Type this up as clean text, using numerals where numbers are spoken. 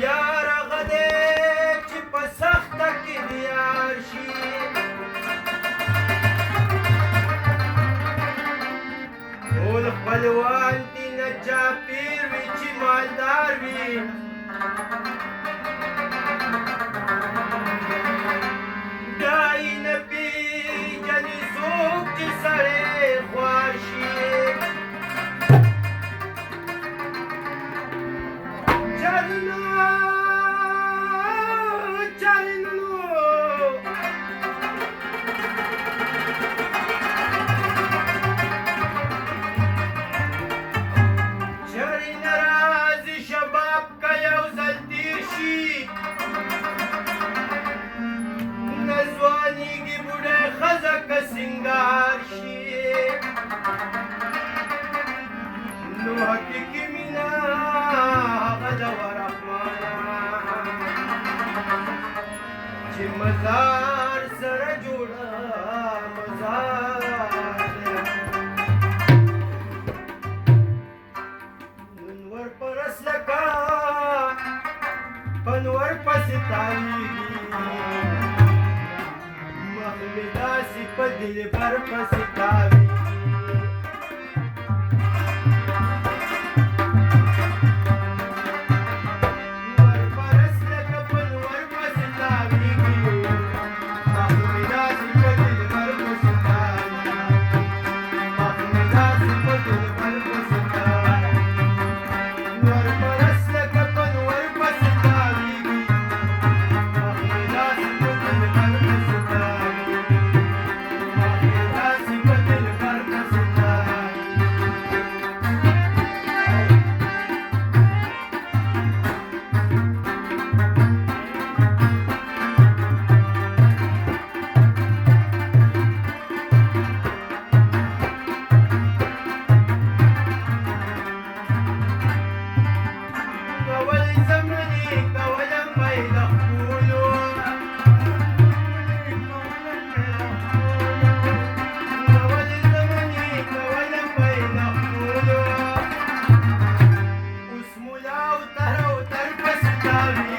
یار هغه دی چې په سخته کې د یار شي ټول خپلوان دي نه چاپېر وي چې مالدار وي دا یې نه پېژني څوک چې سړی خوار شي سنگار شي نو حقیقي مینه هغه ده ورحمانه چې مزار سره جوړه مزار نور پرس لکه پنور پسې تاویږي داسې په دلبر پسې تاوي ورپرست لکه په نور پسې تاویږي مخمې داسې په دلبر پسې تاوي مخمې داسې په دلبر پسې تاوي ورپرست لکه په نور پسې تاویږي مخمې داسې په دلبر پسې تاوي Sorry.